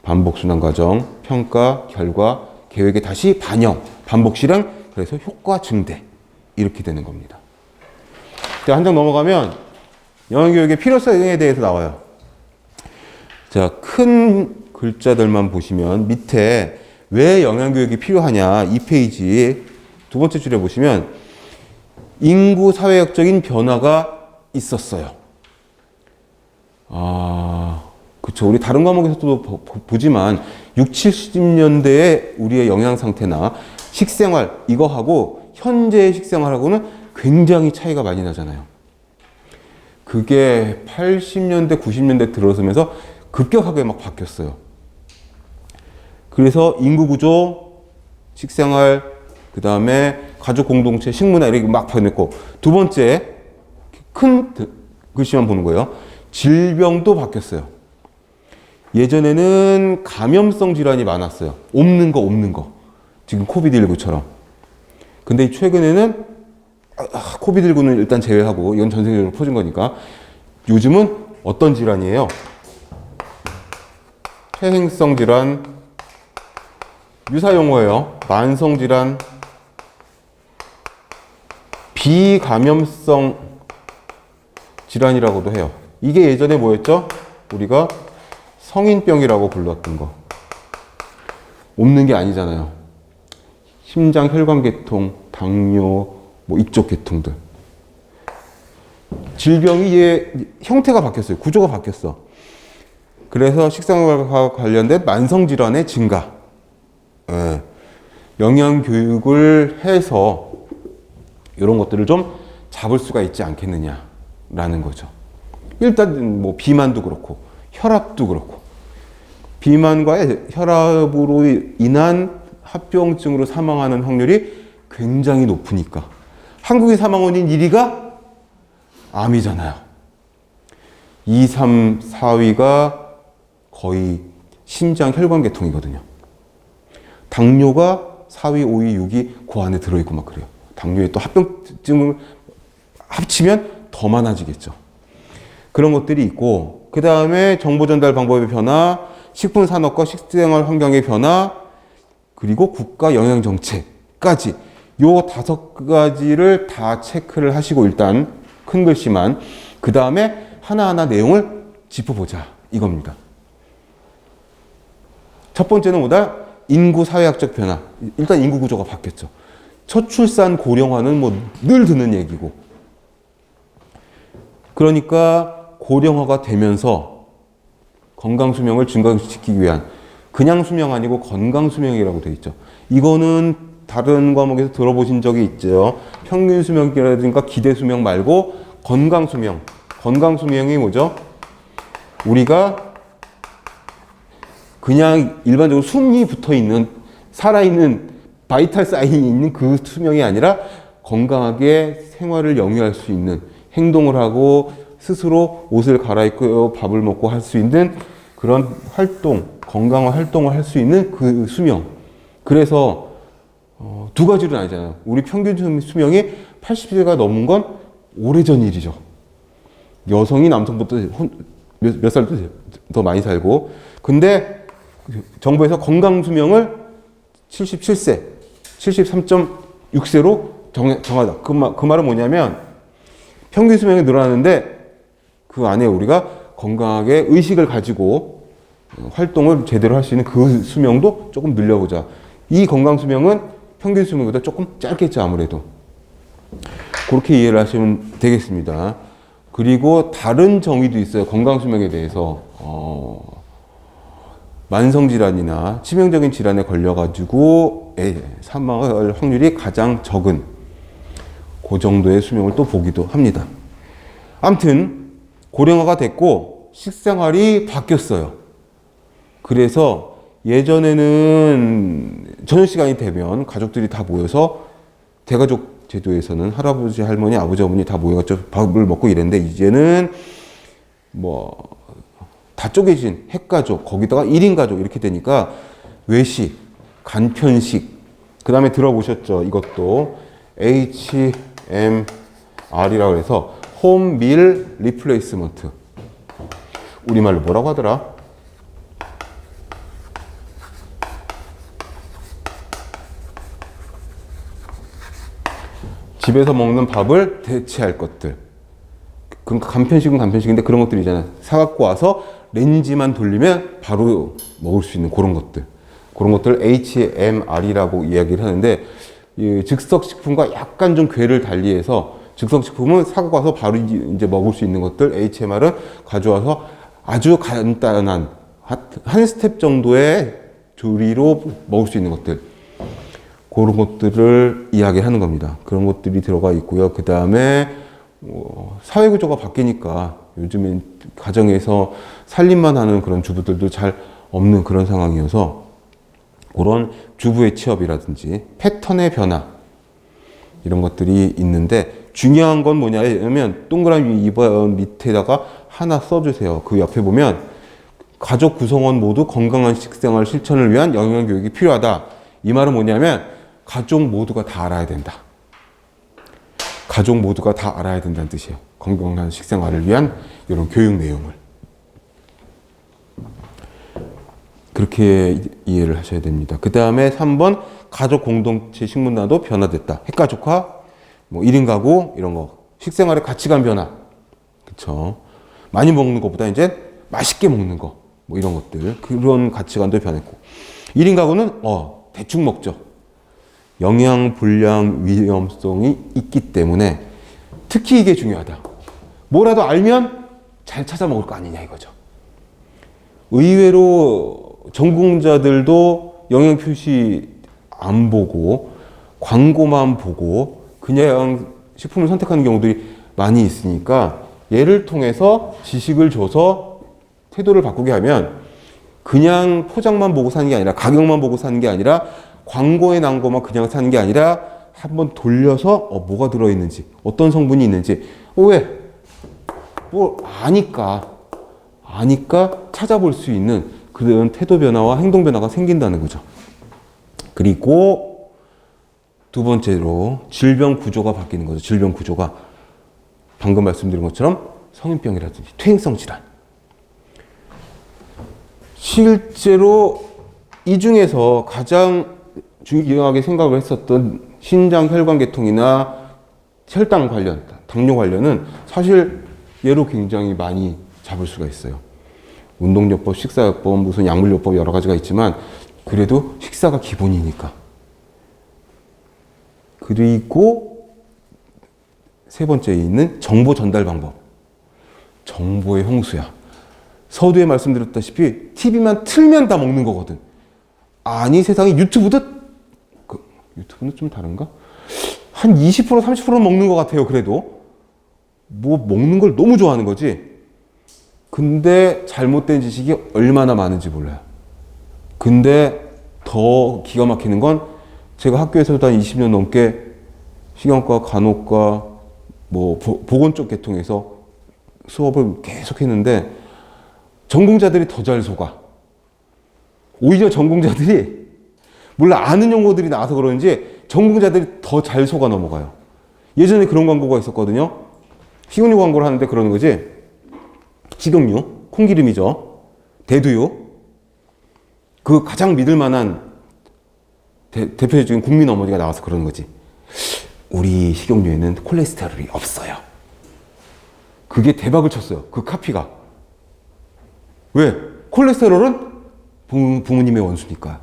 Speaker 2: 반복 순환 과정, 평가, 결과, 계획에 다시 반영, 반복 실행, 그래서 효과 증대 이렇게 되는 겁니다. 자, 한 장 넘어가면 영양교육의 필요성에 대해서 나와요. 자, 큰 글자들만 보시면 밑에 왜 영양교육이 필요하냐, 2페이지 두 번째 줄에 보시면 인구 사회학적인 변화가 있었어요. 그쵸. 우리 다른 과목에서도 보지만 6, 70년대에 우리의 영양 상태나 식생활, 이거하고 현재의 식생활하고는 굉장히 차이가 많이 나잖아요. 그게 80년대, 90년대 들어서면서 급격하게 막 바뀌었어요. 그래서 인구 구조, 식생활, 그 다음에 가족 공동체, 식문화 이렇게 막 변했고, 두 번째 큰 글씨만 보는 거예요. 질병도 바뀌었어요. 예전에는 감염성 질환이 많았어요. 없는 거. 지금 코비드19처럼. 근데 최근에는 코비드19는 일단 제외하고, 이건 전 세계적으로 퍼진 거니까, 요즘은 어떤 질환이에요? 퇴행성 질환, 유사용어예요. 만성 질환, 비감염성 질환이라고도 해요. 이게 예전에 뭐였죠? 우리가 성인병이라고 불렀던 거. 없는 게 아니잖아요. 심장 혈관계통, 당뇨, 뭐 이쪽 계통들. 질병이 형태가 바뀌었어요. 구조가 바뀌었어. 그래서 식생활과 관련된 만성질환의 증가. 영양교육을 해서 이런 것들을 좀 잡을 수가 있지 않겠느냐라는 거죠. 일단 뭐 비만도 그렇고 혈압도 그렇고, 비만과 혈압으로 인한 합병증으로 사망하는 확률이 굉장히 높으니까 한국의 사망 원인 1위가 암이잖아요. 2, 3, 4위가 거의 심장 혈관계통이거든요. 당뇨가 4위, 5위, 6위 그 안에 들어있고 막 그래요. 당뇨에 또 합병증을 합치면 더 많아지겠죠. 그런 것들이 있고, 그 다음에 정보 전달 방법의 변화, 식품 산업과 식생활 환경의 변화, 그리고 국가 영양 정책까지 요 5가지를 다 체크를 하시고, 일단 큰 글씨만, 그 다음에 하나하나 내용을 짚어보자 이겁니다. 첫 번째는 뭐다? 인구 사회학적 변화. 일단 인구 구조가 바뀌었죠. 저출산 고령화는 뭐 늘 듣는 얘기고, 그러니까 고령화가 되면서 건강 수명을 증가시키기 위한, 그냥 수명 아니고 건강 수명이라고 되어 있죠. 이거는 다른 과목에서 들어보신 적이 있죠. 평균 수명이라든가 기대 수명 말고 건강 수명. 건강 수명이 뭐죠? 우리가 그냥 일반적으로 숨이 붙어 있는, 살아있는 바이탈 사인이 있는 그 수명이 아니라 건강하게 생활을 영위할 수 있는, 행동을 하고 스스로 옷을 갈아입고 밥을 먹고 할 수 있는 그런 활동, 건강한 활동을 할 수 있는 그 수명. 그래서 두 가지로 나뉘잖아요. 우리 평균 수명이 80세가 넘은 건 오래전 일이죠. 여성이 남성보다 몇 살 더 많이 살고, 근데 정부에서 건강 수명을 77세, 73.6세로 정하다. 그 말은 뭐냐면 평균 수명이 늘어나는데 그 안에 우리가 건강하게 의식을 가지고 활동을 제대로 할 수 있는 그 수명도 조금 늘려보자. 이 건강 수명은 평균 수명보다 조금 짧겠죠, 아무래도. 그렇게 이해를 하시면 되겠습니다. 그리고 다른 정의도 있어요. 건강 수명에 대해서. 만성질환이나 치명적인 질환에 걸려가지고 사망할 확률이 가장 적은 그 정도의 수명을 또 보기도 합니다. 아무튼 고령화가 됐고 식생활이 바뀌었어요. 그래서 예전에는 저녁 시간이 되면 가족들이 다 모여서 대가족 제도에서는 할아버지, 할머니, 아버지, 어머니 다 모여서 밥을 먹고 이랬는데 이제는 뭐 다 쪼개진 핵가족, 거기다가 1인 가족 이렇게 되니까 외식, 간편식, 그 다음에 들어보셨죠? 이것도 HMR이라고 해서 홈 밀 리플레이스먼트. 우리말로 뭐라고 하더라? 집에서 먹는 밥을 대체할 것들. 그러니까 간편식은 간편식인데 그런 것들 있잖아요. 사갖고 와서 렌지만 돌리면 바로 먹을 수 있는 그런 것들. 그런 것들 HMR이라고 이야기를 하는데 이 즉석식품과 약간 좀 궤를 달리해서 즉석식품은 사갖고 와서 바로 이제 먹을 수 있는 것들, HMR은 가져와서 아주 간단한 한 스텝 정도의 조리로 먹을 수 있는 것들. 그런 것들을 이야기하는 겁니다. 그런 것들이 들어가 있고요. 그 다음에 사회구조가 바뀌니까 요즘엔 가정에서 살림만 하는 그런 주부들도 잘 없는 그런 상황이어서 그런 주부의 취업이라든지 패턴의 변화 이런 것들이 있는데 중요한 건 뭐냐면 동그라미 2번 밑에다가 하나 써주세요. 그 옆에 보면 가족 구성원 모두 건강한 식생활 실천을 위한 영양교육이 필요하다. 이 말은 뭐냐면 가족 모두가 다 알아야 된다. 가족 모두가 다 알아야 된다는 뜻이에요. 건강한 식생활을 위한 이런 교육 내용을. 그렇게 이해를 하셔야 됩니다. 그 다음에 3번 가족 공동체 식문화도 변화됐다. 핵가족화, 뭐 1인 가구 이런 거. 식생활의 가치관 변화. 그쵸. 많이 먹는 것보다 이제 맛있게 먹는 거. 뭐 이런 것들. 그런 가치관도 변했고. 1인 가구는 대충 먹죠. 영양, 불량, 위험성이 있기 때문에 특히 이게 중요하다. 뭐라도 알면 잘 찾아 먹을 거 아니냐 이거죠. 의외로 전공자들도 영양 표시 안 보고 광고만 보고 그냥 식품을 선택하는 경우들이 많이 있으니까 얘를 통해서 지식을 줘서 태도를 바꾸게 하면 그냥 포장만 보고 사는 게 아니라 가격만 보고 사는 게 아니라 광고에 나온 것만 그냥 사는 게 아니라 한번 돌려서 뭐가 들어있는지 어떤 성분이 있는지 왜? 뭐 아니까 찾아볼 수 있는 그런 태도 변화와 행동 변화가 생긴다는 거죠. 그리고 두 번째로 질병 구조가 바뀌는 거죠. 질병 구조가 방금 말씀드린 것처럼 성인병이라든지 퇴행성 질환. 실제로 이 중에서 가장 중요하게 생각을 했었던 신장 혈관계통이나 혈당 관련, 당뇨 관련은 사실 얘로 굉장히 많이 잡을 수가 있어요. 운동요법, 식사요법, 무슨 약물요법 여러 가지가 있지만 그래도 식사가 기본이니까. 그리고 세 번째에 있는 정보 전달 방법. 정보의 홍수야. 서두에 말씀드렸다시피 TV만 틀면 다 먹는 거거든. 아니 세상에 유튜브도 유튜브는 좀 다른가? 한 20% 30%는 먹는 것 같아요. 그래도 뭐 먹는 걸 너무 좋아하는 거지. 근데 잘못된 지식이 얼마나 많은지 몰라요. 근데 더 기가 막히는 건 제가 학교에서도 한 20년 넘게 식용과 간호과 뭐 보건 쪽 계통에서 수업을 계속 했는데 전공자들이 더 잘 속아. 오히려 전공자들이 몰라 아는 용어들이 나와서 그런지 전공자들이 더 잘 속아 넘어가요. 예전에 그런 광고가 있었거든요. 식용유 광고를 하는데 그러는 거지. 식용유, 콩기름이죠. 대두유. 그 가장 믿을 만한 대표적인 국민 어머니가 나와서 그러는 거지. 우리 식용유에는 콜레스테롤이 없어요. 그게 대박을 쳤어요. 그 카피가. 왜? 콜레스테롤은 부모님의 원수니까.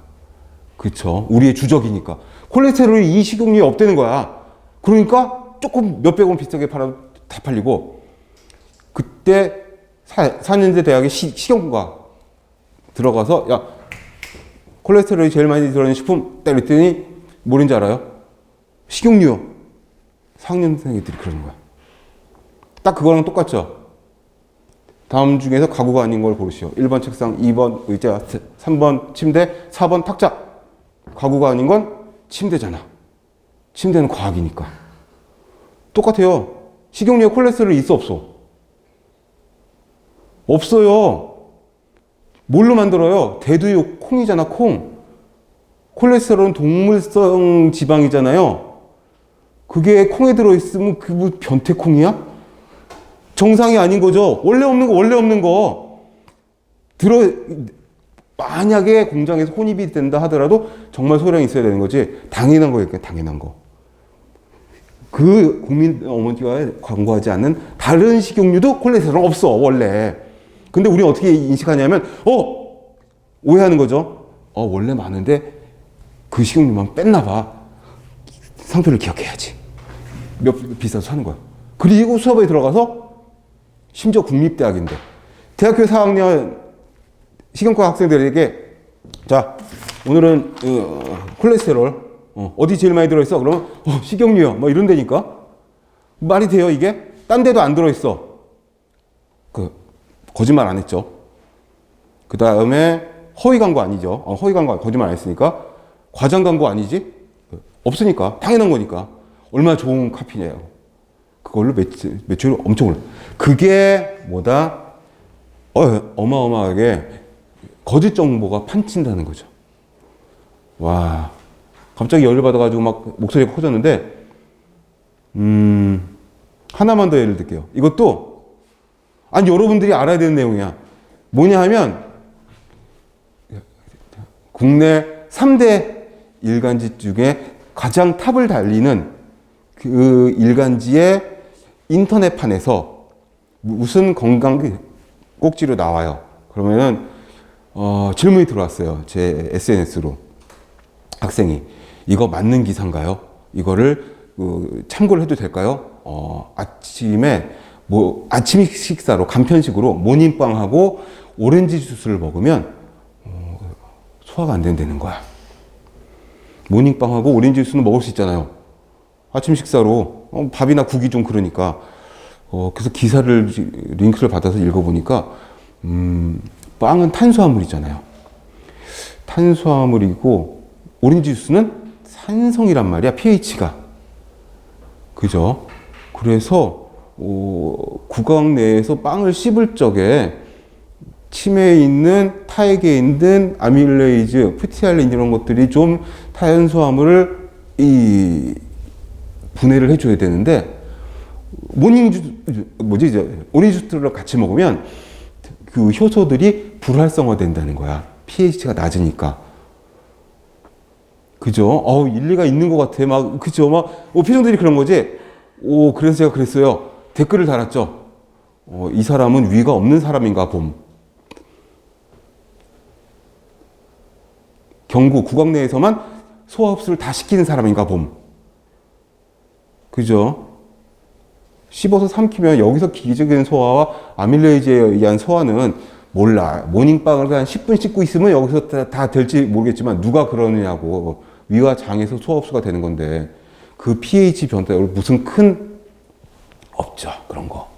Speaker 2: 그쵸. 우리의 주적이니까. 콜레스테롤이 이 식용유에 없다는 거야. 그러니까 조금 몇백 원 비싸게 팔아도 다 팔리고. 그때 4년제 대학에 식용과 들어가서 야 콜레스테롤이 제일 많이 들어있는 식품 딱 그랬더니 뭐인지 알아요? 식용유요. 4학년생 애들이 그러는 거야. 딱 그거랑 똑같죠? 다음 중에서 가구가 아닌 걸 고르시오. 1번 책상, 2번 의자, 3번 침대, 4번 탁자. 가구가 아닌 건 침대잖아. 침대는 과학이니까. 똑같아요. 식용유에 콜레스테롤이 있어 없어? 없어요. 뭘로 만들어요? 대두유 콩이잖아, 콩. 콜레스테롤은 동물성 지방이잖아요. 그게 콩에 들어있으면 그 뭐 변태콩이야? 정상이 아닌 거죠. 원래 없는 거. 만약에 공장에서 혼입이 된다 하더라도 정말 소량이 있어야 되는 거지. 당연한 거니까, 당연한 거. 그 국민 어머니가 광고하지 않는 다른 식용유도 콜레스테롤 없어, 원래. 근데 우리는 어떻게 인식하냐면, 오해하는 거죠. 원래 많은데 그 식용유만 뺐나 봐. 상표를 기억해야지. 비싸서 사는 거야. 그리고 수업에 들어가서 심지어 국립대학인데 대학교 4학년 식용과 학생들에게 자 오늘은 콜레스테롤 어디 제일 많이 들어있어? 그러면 식용유요 뭐 이런다니까 말이 돼요 이게? 딴 데도 안 들어있어. 거짓말 안 했죠. 그 다음에 허위 광고 아니죠. 허위 광고 거짓말 안 했으니까 과장 광고 아니지? 없으니까 당연한 거니까 얼마나 좋은 카피냐요. 그걸로 매출이 엄청 올라. 그게 뭐다? 어마어마하게 거짓 정보가 판친다는 거죠. 와, 갑자기 열을 받아가지고 막 목소리가 커졌는데, 하나만 더 예를 들게요. 이것도, 아니, 여러분들이 알아야 되는 내용이야. 뭐냐 하면, 국내 3대 일간지 중에 가장 탑을 달리는 그 일간지의 인터넷판에서 무슨 건강 꼭지로 나와요. 그러면은 질문이 들어왔어요. 제 SNS로 학생이 이거 맞는 기사인가요? 이거를 참고를 해도 될까요? 아침에 아침 식사로 간편식으로 모닝빵하고 오렌지 주스를 먹으면 소화가 안 된다는 거야. 모닝빵하고 오렌지 주스는 먹을 수 있잖아요. 아침 식사로 밥이나 국이 좀 그러니까 그래서 기사를 링크를 받아서 읽어보니까 빵은 탄수화물이잖아요. 탄수화물이고 오렌지 주스는 산성이란 말이야. pH가 그죠? 그래서 구강 내에서 빵을 씹을 적에 침에 있는 타액에 있는 아밀레이즈, 프티알린 이런 것들이 좀 탄수화물을 분해를 해줘야 되는데 오렌지 주스를 같이 먹으면 그 효소들이 불활성화 된다는 거야. pH가 낮으니까. 그죠? 일리가 있는 것 같아. 그죠? 표정들이 그런 거지? 그래서 제가 그랬어요. 댓글을 달았죠. 이 사람은 위가 없는 사람인가 봄. 경구, 구강 내에서만 소화 흡수를 다 시키는 사람인가 봄. 그죠? 씹어서 삼키면 여기서 기계적인 소화와 아밀레이즈에 의한 소화는 몰라. 모닝빵을 한 10분 씹고 있으면 여기서 다 될지 모르겠지만 누가 그러느냐고. 위와 장에서 소화 흡수가 되는 건데 그 pH 변화 때문에 무슨 큰 없죠. 그런 거.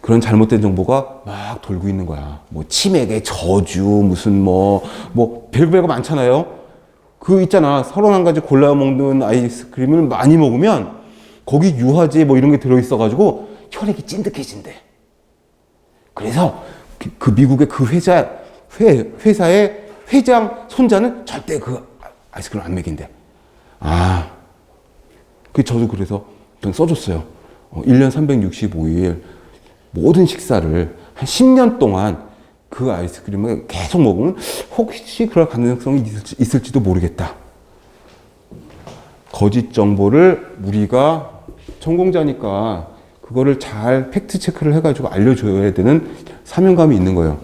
Speaker 2: 그런 잘못된 정보가 막 돌고 있는 거야. 치맥의 저주, 무슨 별거 많잖아요. 있잖아. 31가지 골라 먹는 아이스크림을 많이 먹으면 거기 유화제 이런 게 들어있어가지고 혈액이 찐득해진대. 그래서 그 미국의 그 회사의 회장 손자는 절대 그 아이스크림 안 먹인대. 저도 그래서 좀 써줬어요. 1년 365일 모든 식사를 한 10년 동안 그 아이스크림을 계속 먹으면 혹시 그럴 가능성이 있을지도 모르겠다. 거짓 정보를 우리가 전공자니까 그거를 잘 팩트 체크를 해가지고 알려줘야 되는 사명감이 있는 거예요.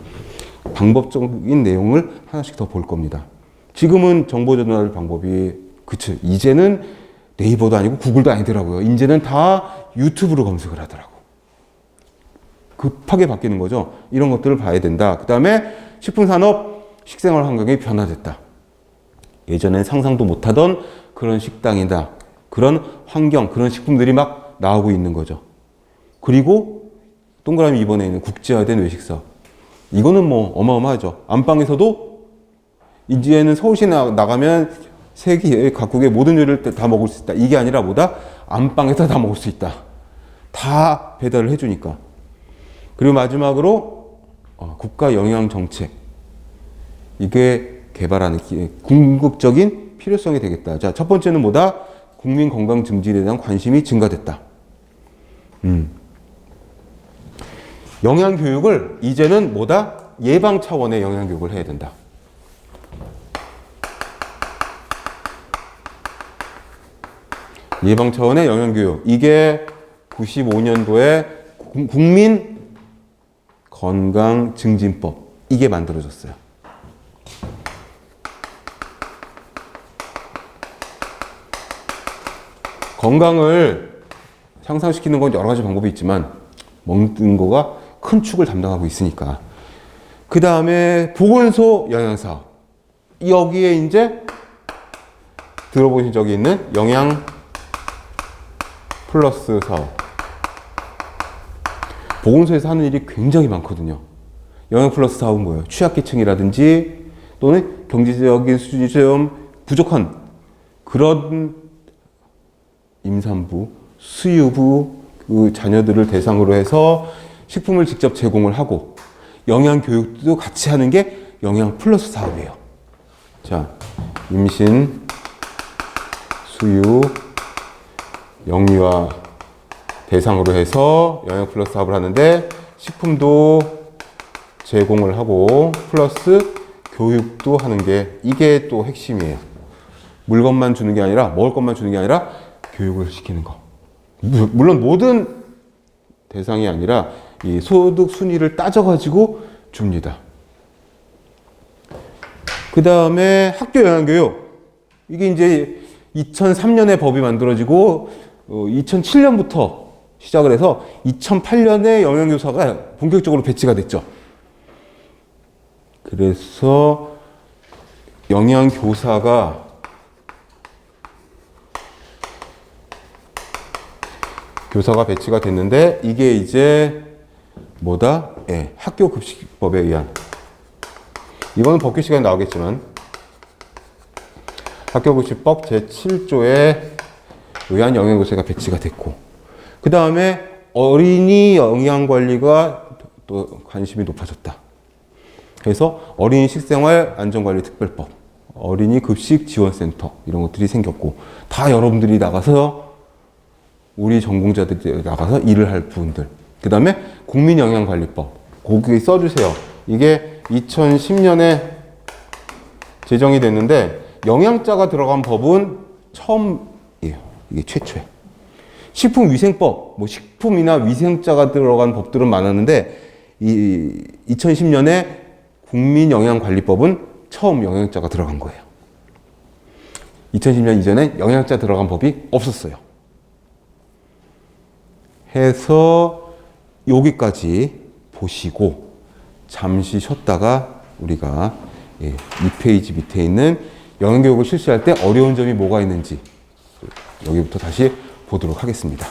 Speaker 2: 방법적인 내용을 하나씩 더 볼 겁니다. 지금은 정보 전달 방법이 그치 이제는 네이버도 아니고 구글도 아니더라고요. 이제는 다 유튜브로 검색을 하더라고. 급하게 바뀌는 거죠. 이런 것들을 봐야 된다. 그 다음에 식품산업 식생활 환경이 변화됐다. 예전엔 상상도 못하던 그런 식당이다. 그런 환경, 그런 식품들이 막 나오고 있는 거죠. 그리고 동그라미 2번에 있는 국제화된 외식 사업. 이거는 뭐 어마어마하죠. 안방에서도 이제는 서울시에 나가면 세계 각국의 모든 요리를 다 먹을 수 있다. 이게 아니라 뭐다? 안방에서 다 먹을 수 있다. 다 배달을 해주니까. 그리고 마지막으로 국가 영양 정책. 이게 개발하는 궁극적인 필요성이 되겠다. 자, 첫 번째는 뭐다? 국민 건강 증진에 대한 관심이 증가됐다. 영양 교육을 이제는 뭐다? 예방 차원의 영양 교육을 해야 된다. 예방 차원의 영양 교육. 이게 95년도에 국민 건강 증진법. 이게 만들어졌어요. 건강을 향상시키는 건 여러 가지 방법이 있지만 먹는 거가 큰 축을 담당하고 있으니까. 그 다음에 보건소 영양사업. 여기에 이제 들어보신 적이 있는 영양 플러스 사업. 보건소에서 하는 일이 굉장히 많거든요. 영양 플러스 사업은 뭐예요? 취약계층이라든지 또는 경제적인 수준이 좀 부족한 그런 임산부, 수유부 그 자녀들을 대상으로 해서 식품을 직접 제공을 하고 영양 교육도 같이 하는 게 영양 플러스 사업이에요. 자, 임신, 수유, 영유아 대상으로 해서 영양 플러스 사업을 하는데 식품도 제공을 하고 플러스 교육도 하는 게 이게 또 핵심이에요. 물건만 주는 게 아니라 먹을 것만 주는 게 아니라 교육을 시키는 거. 물론 모든 대상이 아니라 이 소득 순위를 따져가지고 줍니다. 그 다음에 학교 영양교육. 이게 이제 2003년에 법이 만들어지고 2007년부터 시작을 해서 2008년에 영양교사가 본격적으로 배치가 됐죠. 그래서 영양교사가 배치가 됐는데 이게 이제 뭐다? 예, 학교급식법에 의한 이거는 법규 시간에 나오겠지만 학교급식법 제7조에 의한 영양교사가 배치가 됐고 그 다음에 어린이 영양관리가 또 관심이 높아졌다. 그래서 어린이 식생활 안전관리특별법, 어린이 급식지원센터 이런 것들이 생겼고 다 여러분들이 나가서 우리 전공자들이 나가서 일을 할 부분들. 그 다음에 국민영양관리법. 거기에 써주세요. 이게 2010년에 제정이 됐는데 영양자가 들어간 법은 처음이에요. 이게 최초예요. 식품위생법, 뭐 식품이나 위생자가 들어간 법들은 많았는데 이 2010년에 국민영양관리법은 처음 영양자가 들어간 거예요. 2010년 이전에 영양자 들어간 법이 없었어요. 해서 여기까지 보시고 잠시 쉬었다가 우리가 2페이지 밑에 있는 영양교육을 실시할 때 어려운 점이 뭐가 있는지 여기부터 다시 보도록 하겠습니다.